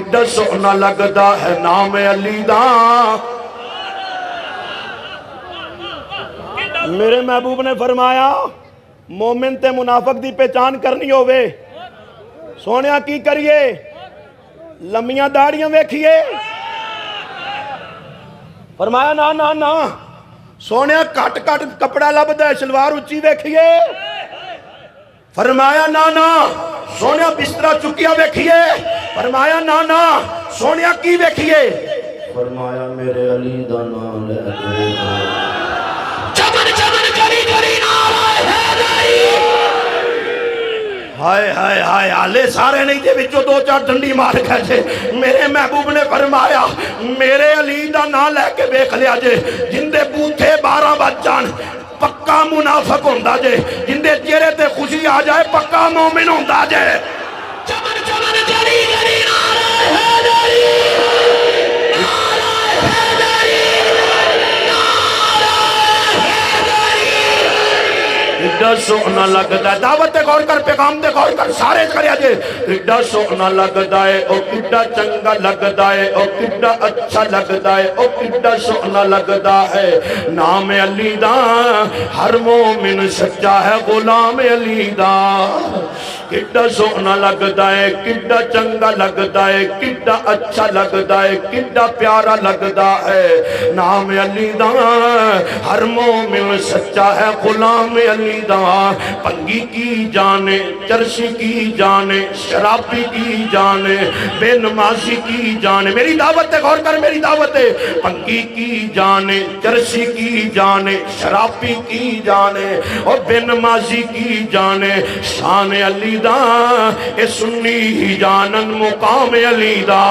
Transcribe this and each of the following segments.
کڈا سونا لگدا ہے نام علی دا میرے محبوب نے فرمایا مومن تے منافق دی پہچان کرنی ہوئے سونیا کی کریے لمیاں داڑیاں ویکھیے فرمایا نا نا نا سونیا کٹ کٹ کپڑا لبدا ہے شلوار اچھی ویکھیے فرمایا نا نا سونیا بسترا چکیا ویکھیے فرمایا نا نا سونیا کی ویکھیے فرمایا میرے علی دا نام لے کے چمن چمن کری کری نعرہ حیدری ہائے ہائے ہائے آلے سارے نہیں دے بچوں دو چار ڈنڈی مار گئے جے میرے محبوب نے فرمایا میرے علی دا نام لے کے بیکھ لیا جے جن دے بوتھے 12 بج جان پکا منافق ہوندہ جے جن دے چہرے تے خوشی آ جائے پکا مومن ہوندہ جے چمن چمن کری کری نعرہ حیدری کڈا سونا لگدا ہے دعوت تے غور کر پیغام تے غور کر سارے کریا جے کڈا سونا لگدا ہے او کڈا چنگا لگدا ہے او کڈا اچھا لگدا ہے او کڈا سونا لگدا ہے نام علی دا ہر مومن سچا ہے غلام علی دا کڈا سونا لگدا ہے کڈا چنگا لگدا ہے کڈا اچھا لگدا ہے کڈا پیارا لگدا ہے نام علی دا ہر مومن سچا ہے غلام علی دا پنگی کی جانے چرسی کی جانے شرابی کی جانے بے نمازی کی جانے میری دعوت ہے غور کر میری دعوت ہے پنگی کی جانے چرسی کی جانے شرابی کی جانے اور بے نمازی کی جانے شان علی دا اے سنی ہی جانن مقام علی دا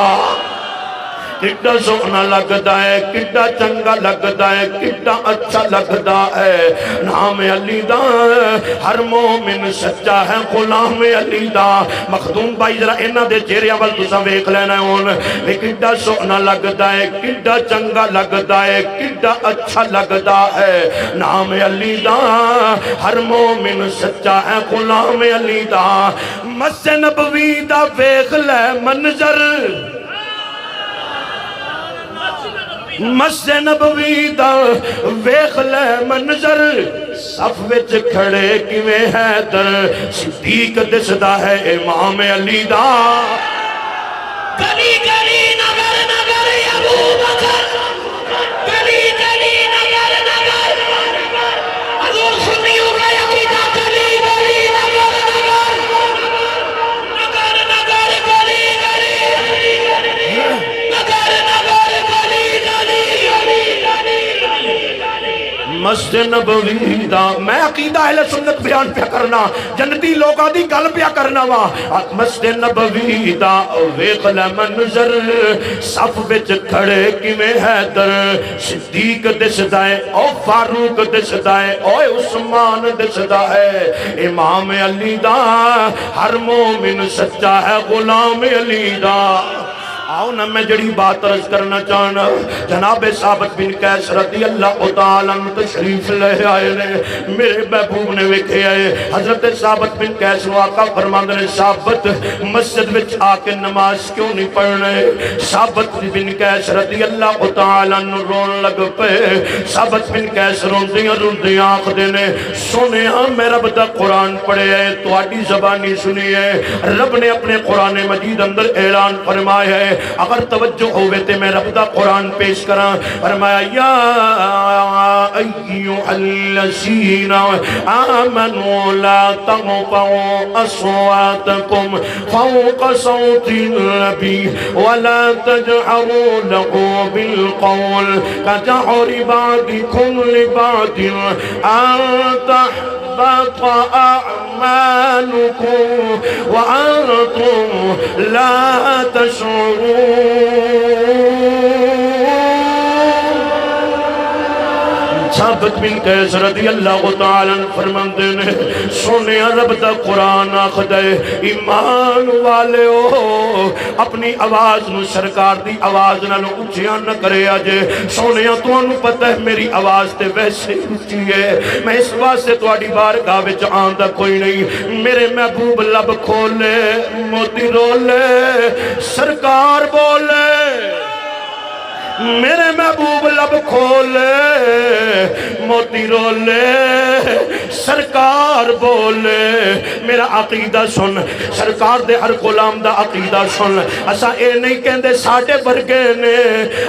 کڈا سونا لگدا ہے کڈا چنگا لگدا ہے کڈا اچھا لگدا ہے نام علی دا ہر مومن سچا ہے غلام علی دا مخدوم بھائی ذرا انہاں دے چہرے ول تساں ویکھ لینا ہون وی کڈا سونا لگدا ہے کڈا چنگا لگدا ہے کڈا اچھا لگدا ہے نام علی دا ہر مومن سچا ہے غلام علی دا مسجد نبوی دا ویکھ لے منظر مسجد نبوی دا ویکھ لے منظر صف وچ کھڑے کیویں حیدر صدیق دسدا ہے امام علی دا گلی گلی نگر نگر ابو بکر گلی گلی نگر نگر حضور سنیوں کا عقیدہ گلی گلی نگر نگر نگر نگر گلی گلی نگر نگر مسجد نبوی دا میں عقیدہ اہل سنت بیان پیا کرنا جنتی لوگاں دی گل پیا کرنا وا مسجد نبوی دا ویکھ لے منظر صف وچ کھڑے کیویں حیدر صدیق دسدا ہے او فاروق دسدا ہے او عثمان دسدا ہے امام علی دا ہر مومن سچا ہے غلام علی دا آؤ نا میں جڑی بات عرض کرنا چاہنا جناب ثابت بن قیس رضی اللہ تعالیٰ عنہ تشریف لے آئے نے میرے محبوب نے ویکھے آئے حضرت ثابت بن قیس نو آقا فرماندے نے ثابت مسجد وچ آ کے نماز کیوں نہیں پڑھنے ثابت بن قیس رضی اللہ تعالیٰ عنہ رون لگ پے ثابت بن قیس روندیاں روندیاں آخدے نے سنیا میں رب دا قرآن پڑھے ہے تہاڈی زبانی سنی ہے رب نے اپنے قرآن مجید اندر اعلان فرمایا ہے اگر توجہ ہوئے تے میں رب دا قرآن پیش کراں فرمایا یا ایوہ الذین آمنوا لا ترفعوا اصواتکم فوق صوت النبی ولا تجهروا له بالقول كجهر بعضكم لبعض ان تحبط أعمالكم وأنتم لا تشعرون ثابت بن قیس رضی اللہ تعالیٰ عنہ فرماندے نے سونے رب دا قرآن آخدا ہے ایمان والے ہو اپنی آواز نو سرکار دی آواز نالوں اونچیاں نہ کرے آجے سونے تو انہوں پتہ ہے میری آواز تے ویسے اونچی ہے میں اس واسطے تواڈی بارگاہ وچ آندا کوئی نہیں میرے محبوب لب کھولے موتی رولے سرکار بولے میرے محبوب لب کھولے موتی رولے سرکار بولے میرا عقیدہ سن سرکار دے ہر غلام دا عقیدہ سن اسا اے نہیں کہندے ساڈے ورگے نے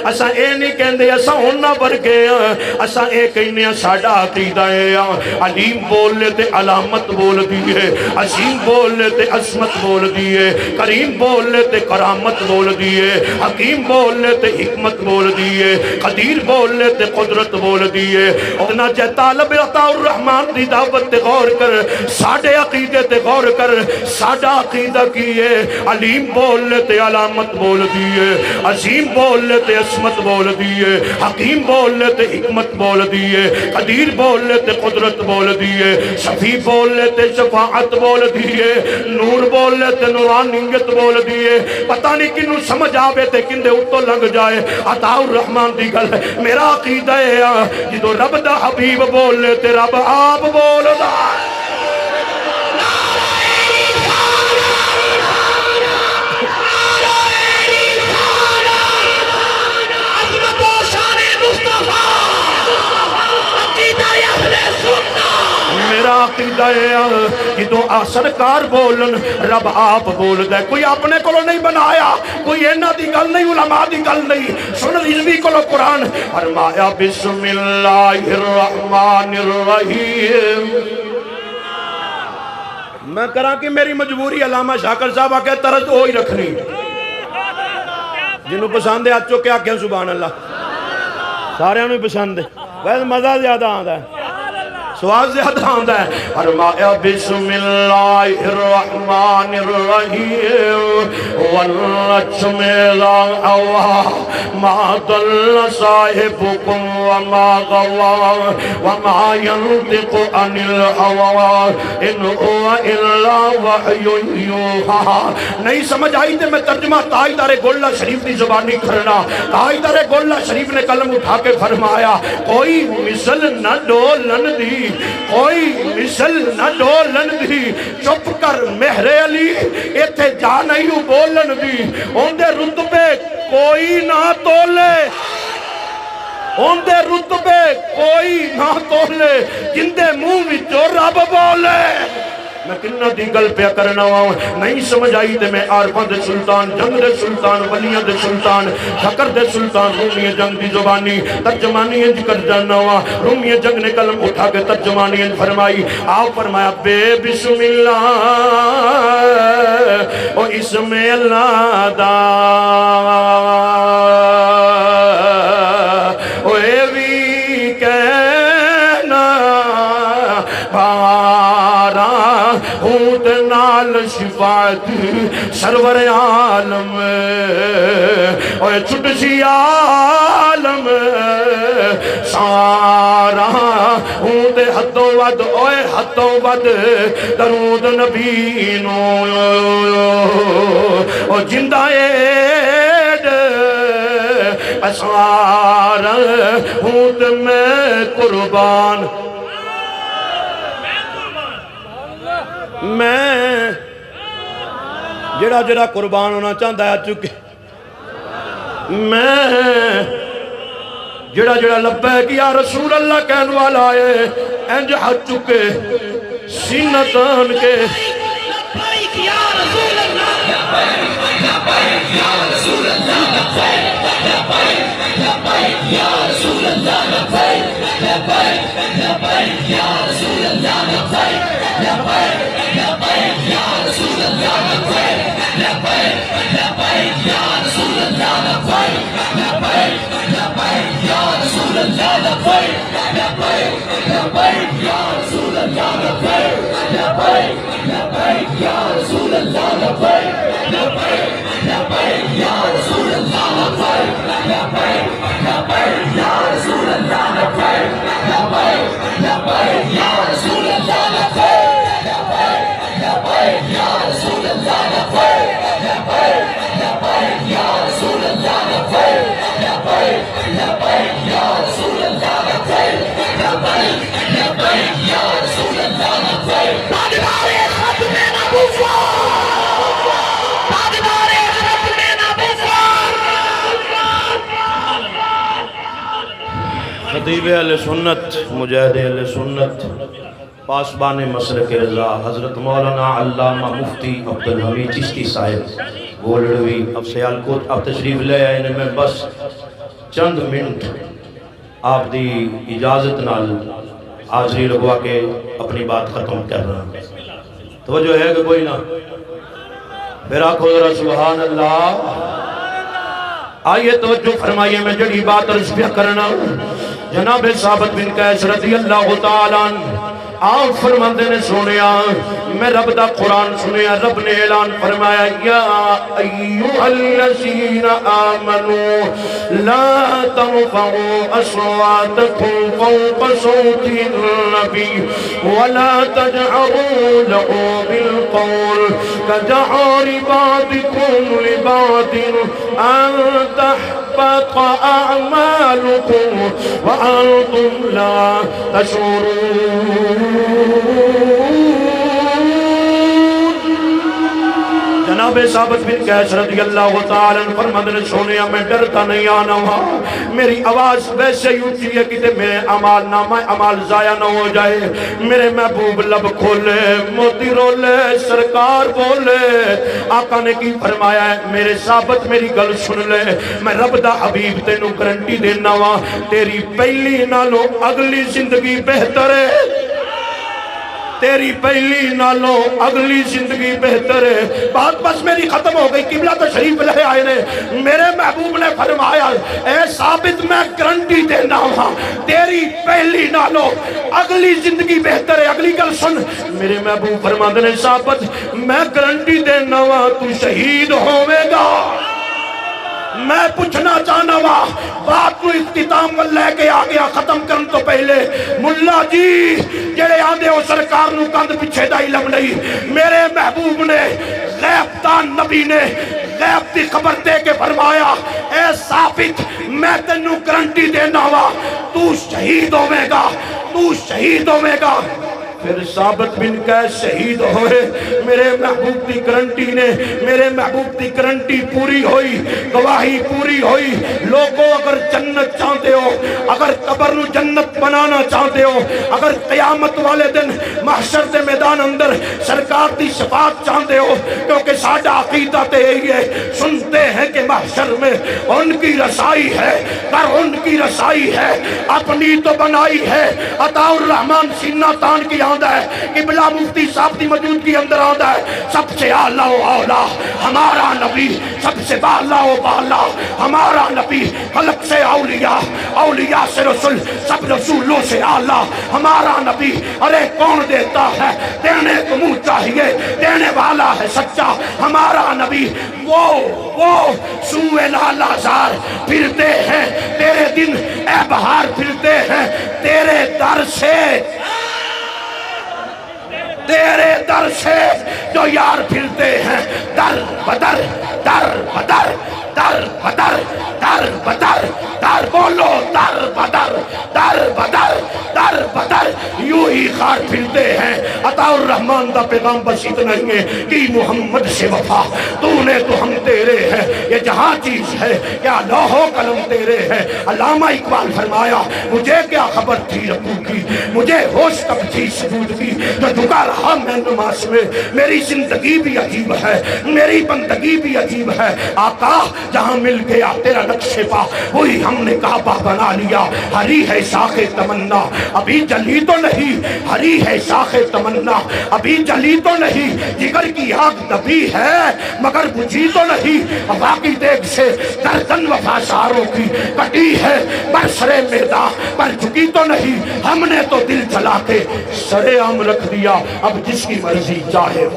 اسا اے نہیں کہندے اسا انہاں ورگے ہاں اسا اے کہنے ساڈا عقیدہ ہے علیم بولے تے علامت بول دیئے عظیم بولے تے عظمت بول دیئے کریم بولے تے کرامت بول دیئے حکیم بولے تے حکمت بول دیئے قدیر بولے تے قدرت بول دیئے اتنا جے طالب عطا الرحمن دی دعوت تے غور کر ساڑھے عقیدے تے غور کر ساڑھا عقیدہ کیے علیم بولے تے علامت بول دیئے عظیم بولے تے عصمت بول دیئے حکیم بولے تے حکمت بول دیئے قدیر بولے تے قدرت بول دیئے شفیع بولے تے شفاعت بول دیئے نور بولے تے نورانیت بول دیئے پتہ نہیں کنوں سمجھ آوے تے کندے اتو لنگ جائے عطا الرحمن دی گل میرا عقیدہ ہے جدو رب دا حبیب بولے تے رب آپ بول دا میرا عقیدہ ہے جدو سرکار بولن رب آپ بول دے کوئی اپنے کولو نہیں بنایا کوئی اینا دی گل نہیں علماء دی گل نہیں سن رضوی کولو قرآن فرمایا بسم اللہ الرحمن الرحیم میں کراں کہ میری مجبوری علامہ شاکر صاحب آکے طرز ہوئی رکھنی جنہوں پسند ہے آج چکے آکے سبحان اللہ سارے انہوں پسند ہے ویسے مزہ زیادہ آدھا ہے سوال زیادہ آندہ ہے فرمایا بسم اللہ الرحمن الرحیم والنجم اذا هوى ما ضل صاحبكم وما غوى وما ينطق عن الهوى ان هو الا وحی یوحى نہیں سمجھ آئی تے میں ترجمہ تاجدار گولہ شریف دی زبانی کرنا تاجدار گولہ شریف نے قلم اٹھا کے فرمایا کوئی مثل نہ ڈولن دی کوئی مثل نہ ڈولن دی چپ کر مہر علی ایتھے جا نہیں بولن دی ان دے رتبے کوئی نہ تولے ان دے رتبے کوئی نہ تولے جن دے منہ وچوں رب بولے میں کنہ دی گل پہ کرنا ہوں نہیں سمجھ آئی دے میں عارفہ دے سلطان جنگ دے سلطان ولیہ دے سلطان شکر دے سلطان رومی جنگ دی زبانی ترجمانی انج کر جانا ہوا رومی جنگ نے کلم اٹھا کے ترجمانی انج فرمائی آپ فرمایا بے بسم اللہ او اسم اللہ دا او ایوی کہنا ہود نال شفاعت سرور عالم اوہ چھٹ سی عالم سارا ہود حدوں ود اوہ حدوں ود درود نبینو اوہ جندہ ایڈ اسوار ہود میں قربان میں جڑا جڑا قربان ہونا چاہتا ہے چکے میں جڑا جڑا لبیک یا رسول اللہ کہنے والا ہے انج ہاتھ چکے سینہ تان کے لبیک یا رسول اللہ لبیک یا رسول اللہ لبیک یا رسول اللہ لبیک یا رسول اللہ لبیک یا رسول اللہ لبیک یا رسول اللہ لبیک یا رسول اللہ لبیک یا رسول اللہ لبیک یا رسول اللہ لبیک یا رسول اللہ لبیک یا رسول اللہ خطیب اہل سنت مجاہد اہل سنت پاسبان مسلک رضا حضرت مولانا علامہ مفتی عبدالحمید چشتی صاحب گولڑوی اب سیالکوٹ اب تشریف لے آئے میں بس چند منٹ آپ دی اجازت نال حاضری لگوا کے اپنی بات ختم کر رہا ہوں توجہ ہے کہ کوئی نہ پھر آنکھو ذرا سبحان اللہ آئیے توجہ فرمائیے میں جڑی بات عرض پہ کرنا جناب ثابت بن قیس رضی اللہ تعالیٰ آپ فرماندے نے سنیا میں رب دا قرآن سنیا رب نے اعلان فرمایا یا ایوہ الذین آمنوا لا ترفعوا اصواتکم فوق صوت النبی ولا تجعروا له بالقول كجهر بعضكم لبعض ان تحبط اعمالكم وانتم لا تشعرون جناب ثابت بن قیس رضی اللہ تعالیٰ فرماتے نے سونیا میں ڈرتا نہیں آنا ہوا میری آواز ویسے ہی اونچی ہے کہ میرے عمال نامہ عمال ضائع نہ ہو جائے میرے محبوب لب کھولے موتی رولے سرکار بولے آقا نے کی فرمایا ہے میرے ثابت میری گل سن لے میں رب دا حبیب تینوں گارنٹی دینا ہوا تیری پہلی نالوں اگلی زندگی بہتر ہے تیری پہلی نالوں اگلی زندگی بہتر ہے بات بس میری ختم ہو گئی قبلہ تو شریف لے آئے نے میرے محبوب نے فرمایا اے ثابت میں گارنٹی دینا ہوں تیری پہلی نالوں اگلی زندگی بہتر ہے اگلی گل سن میرے محبوب فرماتے نے ثابت میں گارنٹی دینا ہوں تو شہید ہوے گا میں پوچھنا چاہنا وا بات کو اختتام لے کے آگیا ختم کرن تو پہلے ملا جی جڑے آدھے ہو سرکار نو کند پیچھے دا علم نہیں میرے محبوب نے غیب دان نبی نے غیب دی خبر دے کے فرمایا اے ثابت میں تینوں گارنٹی دینا وا تو شہید ہوے گا تو شہید ہوے گا پھر ثابت بن قیس شہید ہوئے میرے محبوب دی گارنٹی نے میرے محبوب دی گارنٹی پوری ہوئی گواہی پوری ہوئی لوگوں اگر جنت چاہتے ہو اگر قبر نو جنت بنانا چاہتے ہو اگر قیامت والے دن محشر دے میدان اندر سرکار دی شفاعت چاہتے ہو کیونکہ ساڈا عقیدہ تے یہی ہے سنتے ہیں کہ محشر میں ان کی رسائی ہے کر ان کی رسائی ہے اپنی تو بنائی ہے عطا الرحمن سینہ تان کی آندہ ہے قبلہ مفتی صاحب دی موجودگی اندر آندہ ہے سب سے اعلیٰ و اولا ہمارا نبی سب سے بالا و بالا ہمارا نبی خلق سے اولیاء اولیاء سے رسول سب رسولوں سے اعلیٰ ہمارا نبی ارے کون دیتا ہے دینے کو منہ چاہیے دینے والا ہے سچا ہمارا نبی وہ سوئے لالا زار پھرتے ہیں تیرے دن اے بہار پھرتے ہیں تیرے در سے تیرے در سے جو یار پھرتے ہیں در بدر در بدر در بدر در بدر در بولو در بدر در بدر در بدر یوں ہی خار پھرتے ہیں عطا الرحمن دا پیغام بس اتنا ہی ہے کہ محمد سے وفا تو نے تو ہم تیرے ہیں یہ جہاں چیز ہے کیا لوح و قلم تیرے ہیں علامہ اقبال فرمایا مجھے کیا خبر تھی ربو کی مجھے ہوش کب تھی سجود کی جو جھکا رہا میں نماز میں میری زندگی بھی عجیب ہے میری بندگی بھی عجیب ہے آقا جہاں مل گیا تیرا نقش پا وہی ہم نے کعبہ بنا لیا ہری ہے شاخ تمنا ابھی جلی تو نہیں ہری ہے شاخ تمنا ابھی جلی تو نہیں جگر کی آگ دبی ہے مگر بجھی تو نہیں باقی دیکھ سے درجن وفا ساروں کی کٹی ہے برسر میدان پر جھکی تو نہیں ہم نے تو دل جلا کے سرے عام رکھ دیا اب جس کی مرضی چاہے